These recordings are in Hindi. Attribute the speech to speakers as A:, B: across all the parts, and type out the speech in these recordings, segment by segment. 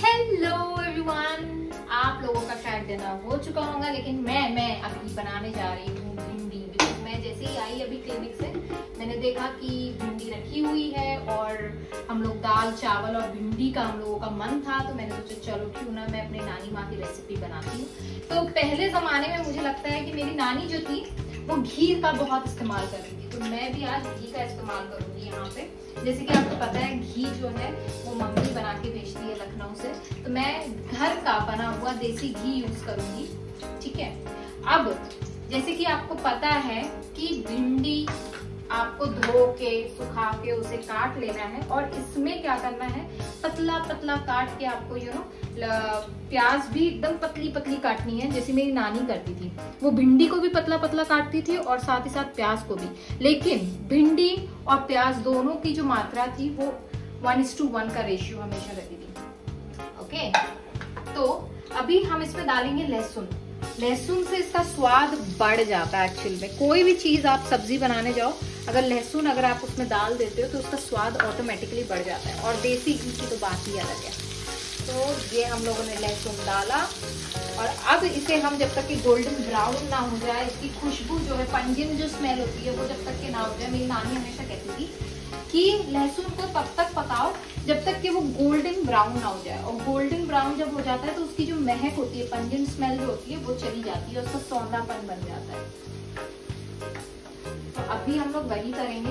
A: हेलो एवरीवन, आप लोगों का शायद डिनर हो चुका होगा, लेकिन मैं अभी बनाने जा रही हूँ भिंडी। बिकॉज मैं जैसे ही आई अभी क्लिनिक से, मैंने देखा कि भिंडी रखी हुई है और हम लोग दाल चावल और भिंडी का हम लोगों का मन था, तो मैंने सोचा चलो क्यों ना मैं अपनी नानी माँ की रेसिपी बनाती हूँ। तो पहले जमाने में मुझे लगता है कि मेरी नानी जो थी वो घी का बहुत इस्तेमाल करती थी, तो मैं भी आज घी का इस्तेमाल करूंगी यहाँ पे। जैसे कि आपको पता है घी जो है वो मम्मी बना के बेचती है लखनऊ से, तो मैं घर का बना हुआ देसी घी यूज करूंगी। ठीक है, अब जैसे कि आपको पता है कि भिंडी आपको धो के सुखा के उसे काट लेना है, और इसमें क्या करना है, पतला पतला काट के आपको प्याज भी एकदम पतली पतली काटनी है, जैसे मेरी नानी करती थी। वो भिंडी को भी पतला पतला काटती थी और साथ ही साथ प्याज को भी, लेकिन भिंडी और प्याज दोनों की जो मात्रा थी वो 1:1 का रेशियो हमेशा रहती थी। ओके, तो अभी हम इसमें डालेंगे लहसुन। लहसुन से इसका स्वाद बढ़ जाता है। एक्चुअल में कोई भी चीज आप सब्जी बनाने जाओ, अगर लहसुन अगर आप उसमें डाल देते हो तो उसका स्वाद ऑटोमेटिकली बढ़ जाता है, और देसी घी की तो बात ही अलग है। तो ये हम लोगों ने लहसुन डाला, और अब इसे हम जब तक कि गोल्डन ब्राउन ना हो जाए, इसकी खुशबू जो है, पंजिन जो स्मेल होती है वो जब तक कि ना हो जाए। मेरी नानी हमेशा कहती थी कि लहसुन को तब तक पकाओ जब तक कि वो गोल्डन ब्राउन ना हो जाए, और गोल्डन ब्राउन जब हो जाता है तो उसकी जो महक होती है, पंजिन स्मेल जो होती है वो चली जाती है, उसका सौंधापन बन जाता है। तो अभी हम लोग वही करेंगे,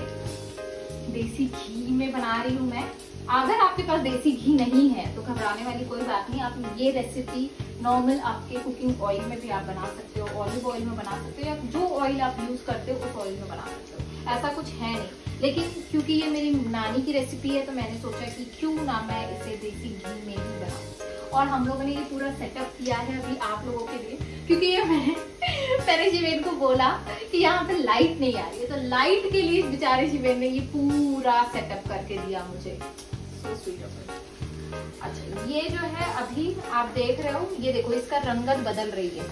A: देसी घी में बना रही हूँ मैं। अगर आपके पास देसी घी नहीं है तो घबराने वाली कोई बात नहीं, आप ये रेसिपी नॉर्मल आपके कुकिंग ऑयल में भी आप बना सकते हो, ऑलिव ऑयल में बना सकते हो, या जो ऑयल आप यूज करते हो उस ऑयल में बना सकते हो, ऐसा कुछ है नहीं। लेकिन क्योंकि ये मेरी नानी की रेसिपी है तो मैंने सोचा कि क्यों ना मैं इसे देसी घी में ही बनाऊं। और हम लोगों ने ये पूरा सेटअप किया है अभी आप लोगों के लिए, क्योंकि ये मैंने शिवेन को बोला कि यहाँ पे लाइट नहीं आ रही है, तो लाइट के लिए बेचारे शिवेन ने ये पूरा सेटअप करके दिया मुझे। So sweet of it. अच्छा, ये जो है अभी आप देख रहे हो, ये देखो इसका रंगत बदल रही है।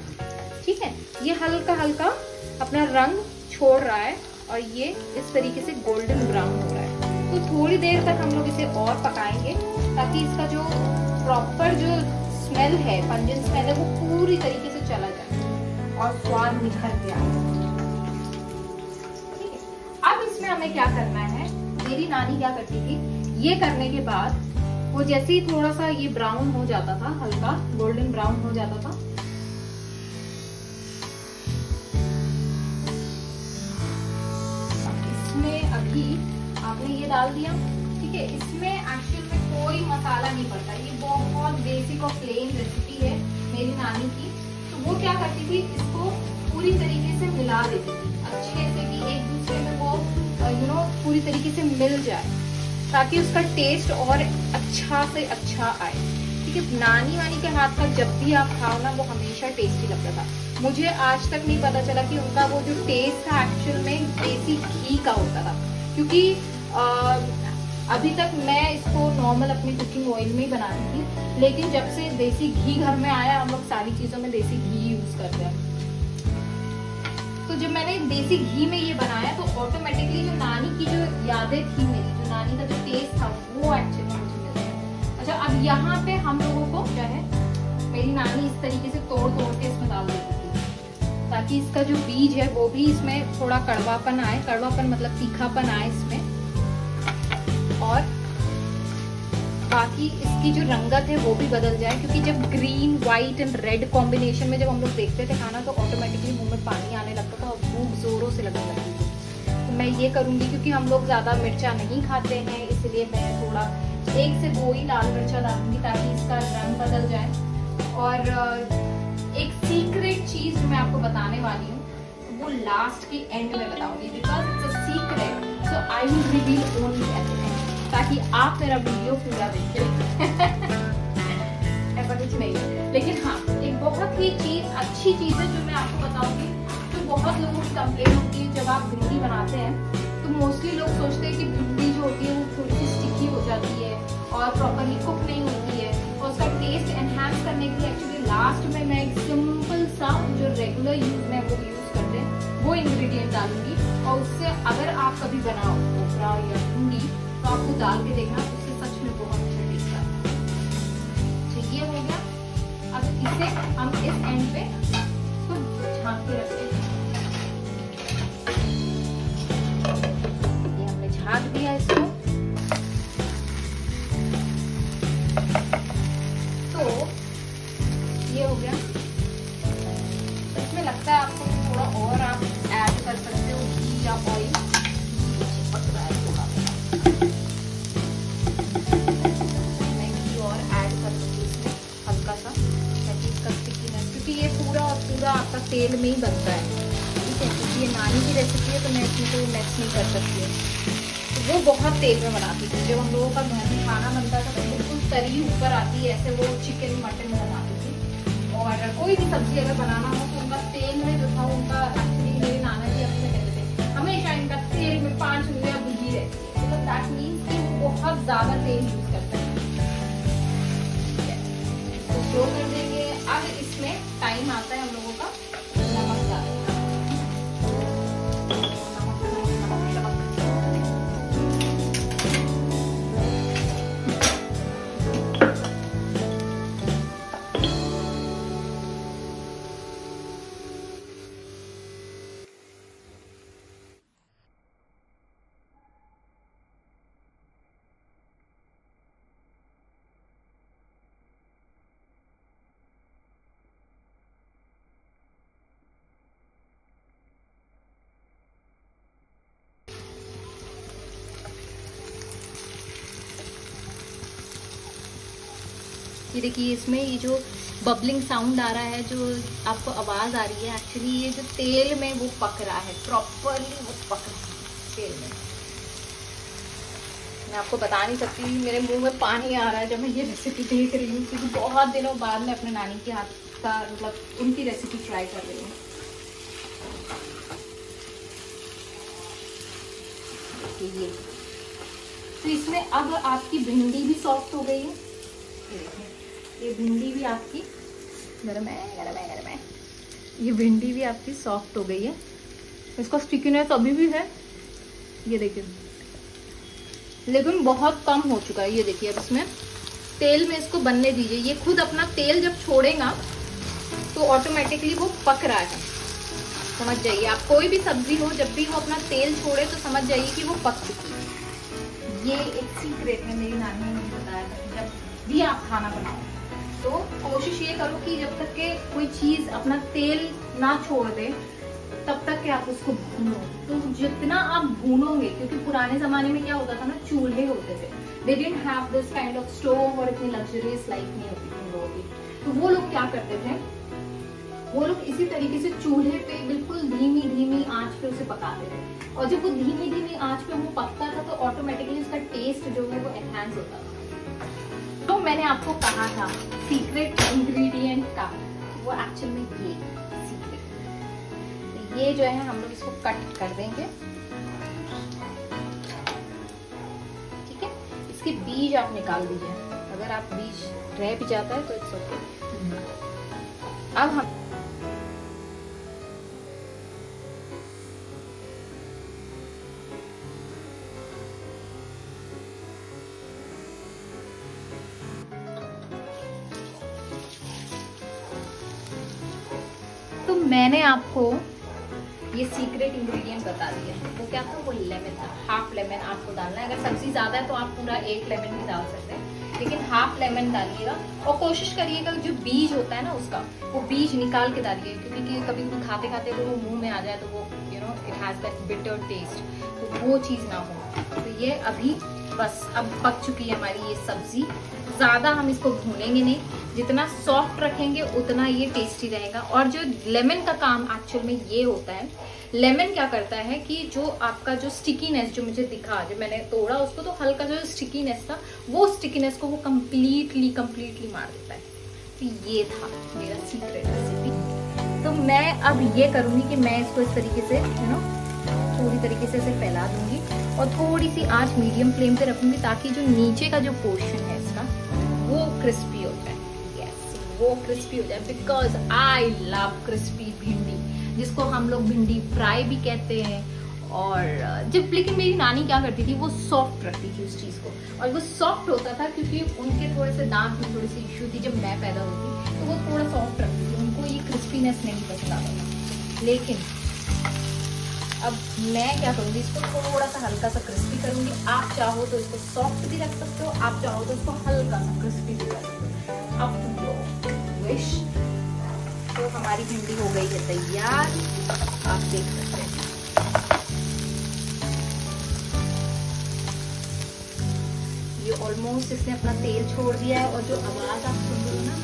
A: ठीक है, ये हल्का हल्का अपना रंग छोड़ रहा है और ये इस तरीके से गोल्डन ब्राउन हो रहा है। तो थोड़ी देर तक हम लोग इसे और पकाएंगे ताकि इसका जो प्रॉपर जो स्मेल है, पंजिन स्मेल है, वो पूरी तरीके से चला जाए और स्वाद निखर के आए। ठीक है, अब इसमें हमें क्या करना है, मेरी नानी क्या करती थी, ये करने के बाद वो जैसे ही थोड़ा सा ये ब्राउन हो जाता था, हल्का गोल्डन ब्राउन हो जाता था, इसमें अभी आपने ये डाल दिया। ठीक है, इसमें एक्चुअल में कोई मसाला नहीं पड़ता, ये बहुत बेसिक और प्लेन रेसिपी है मेरी नानी की। तो वो क्या करती थी, इसको पूरी तरीके से मिला देती थी अच्छे से, कि एक दूसरे में वो पूरी तरीके से मिल जाए, ताकि उसका टेस्ट और अच्छा से अच्छा आए। ठीक है, नानी वानी के हाथ का जब भी आप खाओ ना, वो हमेशा टेस्टी लगता था। मुझे आज तक नहीं पता चला कि उनका वो जो टेस्ट था एक्चुअल में देसी घी का होता था, क्योंकि अभी तक मैं इसको नॉर्मल अपनी कुकिंग ऑयल में ही बनाती थी, लेकिन जब से देसी घी घर में आया, हम लोग सारी चीजों में देसी घी यूज करते हैं। तो जब मैंने देसी घी में ये बनाया तो ऑटोमेटिकली जो नानी की जो यादें थी, मेरी जो नानी का जो टेस्ट था, वो एक्चुअली मुझे मिल गया। अच्छा, अब यहाँ पे हम लोगों को क्या है, मेरी नानी इस तरीके से तोड़ तोड़ के इसमें डाल देती थी, ताकि इसका जो बीज है वो भी इसमें थोड़ा कड़वापन आए, कड़वापन मतलब तीखापन आए इसमें, और बाकी इसकी जो रंगत है वो भी बदल जाए। क्योंकि जब green, white and red combination में जब हम लोग देखते थे खाना, तो ऑटोमेटिकली मुंह में पानी आने लगता था और भूख जोरों से लगने लगती थी। तो मैं ये करूंगी, क्योंकि हम लोग ज्यादा मिर्चा नहीं खाते हैं, इसलिए मैं थोड़ा 1 से 2 ही लाल मिर्चा डालूंगी ताकि इसका रंग बदल जाए। और एक सीक्रेट चीज जो मैं आपको बताने वाली हूँ, वो लास्ट के एंड में बताऊंगी, because it's a secret, so I will reveal only at the end, ताकि आप मेरा वीडियो पूरा देखें। ऐसा कुछ नहीं, लेकिन हाँ, एक बहुत ही अच्छी चीज है जो मैं आपको बताऊंगी, जो बहुत लोगों की कंप्लेन होती है जब आप भिंडी बनाते हैं, तो मोस्टली लोग सोचते हैं कि भिंडी जो होती है वो थोड़ी सी स्टिकी हो जाती है और प्रॉपरली कुक नहीं होती है, और उसका टेस्ट एनहांस करने के लिए एक्चुअली लास्ट में मैं एक सिंपल सा जो रेगुलर यूज में वो यूज करते हैं वो इंग्रेडिएंट डालूंगी, और उससे अगर आप कभी बनाओ कोपरा या भिंडी तो आपको डाल के देखना, उससे सच में बहुत अच्छा टेस्ट आता है। के रख के ये हमने झाँक दिया इसको। तो ये हो गया। इसमें लगता है आपको थोड़ा और आप ऐड कर सकते हो घी या ऑयल। मैं घी और ऐड कर दूंगी इसमें हल्का सा, ताकि इसका स्टिकीनेस, क्योंकि ये पूरा और पूरा आपका तेल में ही बनता है, ठीक है। क्योंकि ये नानी की रेसिपी है तो मैं इसमें कोई मिक्स नहीं कर सकती हूँ। तो वो बहुत तेल में बनाती थी। जब हम लोगों का घर में खाना बनता था तो बिल्कुल तरी ऊपर आती है, ऐसे वो चिकन मटन बनाती थी। और कोई भी सब्जी अगर बनाना हो तो उनका तेल में जो था उनका, एक्चुअली मेरे नाना जी अपने कहते थे हमेशा इनका तेल में 5 उंगलियां भुजी रहती है, मतलब दैट मीन्स कि वो बहुत ज्यादा तेल यूज करते हैं। तो स्लो कर देंगे। अब इसमें टाइम आता है हम लोगों का नमक डालने का। ये देखिए, इसमें ये जो बबलिंग साउंड आ रहा है, जो आपको आवाज आ रही है, एक्चुअली ये जो तेल में वो पक रहा है, प्रॉपरली वो पक रहा है तेल में। मैं आपको बता नहीं सकती, मेरे मुंह में पानी आ रहा है जब मैं ये रेसिपी देख रही हूँ, क्योंकि बहुत दिनों बाद मैं अपने नानी के हाथ का, मतलब उनकी रेसिपी ट्राई कर रही हूँ। ये तो इसमें अब आपकी भिंडी भी सॉफ्ट हो गई है। ये भिंडी भी आपकी गरम है। ये भिंडी भी आपकी सॉफ्ट हो गई है। इसका स्टिकीनेस अभी भी है, ये देखिए, लेकिन बहुत कम हो चुका है। ये देखिए, अब इसमें तेल में इसको बनने दीजिए। ये खुद अपना तेल जब छोड़ेगा तो ऑटोमेटिकली वो पक रहा है, समझ जाइए। आप कोई भी सब्जी हो, जब भी वो अपना तेल छोड़े तो समझ जाइए कि वो पक चुकी है। ये एक सीक्रेट है, मेरी नानी ने मुझे बताया था। जब भी आप खाना बनाओ तो कोशिश ये करो कि जब तक के कोई चीज अपना तेल ना छोड़ दे तब तक के आप उसको भूनो। तो जितना आप भूनोगे, क्योंकि पुराने जमाने में क्या होता था ना, चूल्हे होते थे, they didn't have this kind of stove, और इतनी लग्जरियस लाइफ नहीं होती थी लोगों की। तो वो लोग क्या करते थे, वो लोग इसी तरीके से चूल्हे पे बिल्कुल धीमी धीमी आंच पे उसे पकाते थे। और जब वो धीमी धीमी आंच पे वो पकता था तो ऑटोमेटिकली उसका टेस्ट जो है वो एनहांस होता था। तो मैंने आपको कहा था सीक्रेट इंग्रेडिएंट का, वो एक्चुअल में ये सीक्रेट। तो ये जो है हम लोग इसको कट कर देंगे, ठीक है। इसके बीज आप निकाल दीजिए, अगर आप बीज रह भी जाता है तो इट्स ओके। अब हम मैंने आपको ये सीक्रेट इंग्रेडिएंट बता दिया है। वो क्या था, वो लेमन था। हाफ लेमन आपको डालना है। अगर सब्जी ज्यादा है तो आप पूरा 1 लेमन भी डाल सकते हैं, लेकिन हाफ लेमन डालिएगा। और कोशिश करिएगा जो बीज होता है ना उसका, वो बीज निकाल के डालिएगा, क्योंकि कभी कभी खाते खाते तो वो मुंह में आ जाए तो वो it has that bitter taste, तो वो चीज ना हो। तो ये अभी बस अब पक चुकी है हमारी ये सब्जी। ज्यादा हम इसको भूनेंगे नहीं, जितना सॉफ्ट रखेंगे उतना ये टेस्टी रहेगा। और जो लेमन का काम एक्चुअल में ये होता है, लेमन क्या करता है कि जो आपका जो स्टिकीनेस जो मुझे दिखा, जब मैंने तोड़ा उसको तो हल्का जो स्टिकीनेस था, वो स्टिकीनेस को वो कम्प्लीटली मार देता है। तो ये था मेरा सीक्रेट रेसिपी। तो मैं अब ये करूंगी कि मैं इसको इस तरीके से पूरी तरीके से इसे फैला दूंगी और थोड़ी सी आंच मीडियम फ्लेम पे रखूंगी, ताकि जो नीचे का जो पोर्शन है इसका वो क्रिस्पी हो जाए। यस, वो क्रिस्पी हो जाए, बिकॉज आई लव क्रिस्पी भिंडी, जिसको हम लोग भिंडी फ्राई भी कहते हैं। और जब, लेकिन मेरी नानी क्या करती थी, वो सॉफ्ट रखती थी उस चीज को, और वो सॉफ्ट होता था क्योंकि उनके थोड़े से दांत में थोड़ी सी इश्यू थी। जब मैं पैदा हुई थी तो वो थोड़ा सॉफ्ट रखती थी, उनको ये क्रिस्पीनेस नहीं पसंद आता था। लेकिन अब मैं क्या करूंगी, इसको थोड़ा सा हल्का सा क्रिस्पी करूंगी। आप चाहो तो इसको सॉफ्ट भी रख सकते हो, आप चाहो तो इसको हल्का सा क्रिस्पी भी कर सकते हो, अप टू योर विश। तो हमारी भिंडी हो गई है तैयार, आप देख सकते हैं। ये ऑलमोस्ट इसने अपना तेल छोड़ दिया है, और जो आवाज आप सुन रहे हो ना,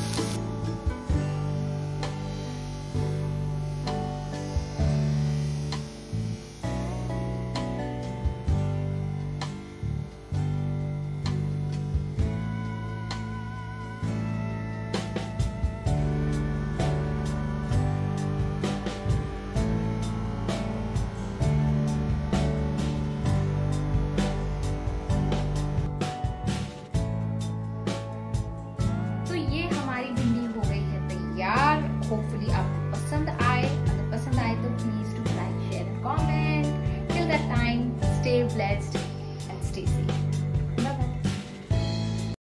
A: होपफुली आपको पसंद आए। अगर पसंद आए तो please do like, share and comment. Till that time, stay blessed.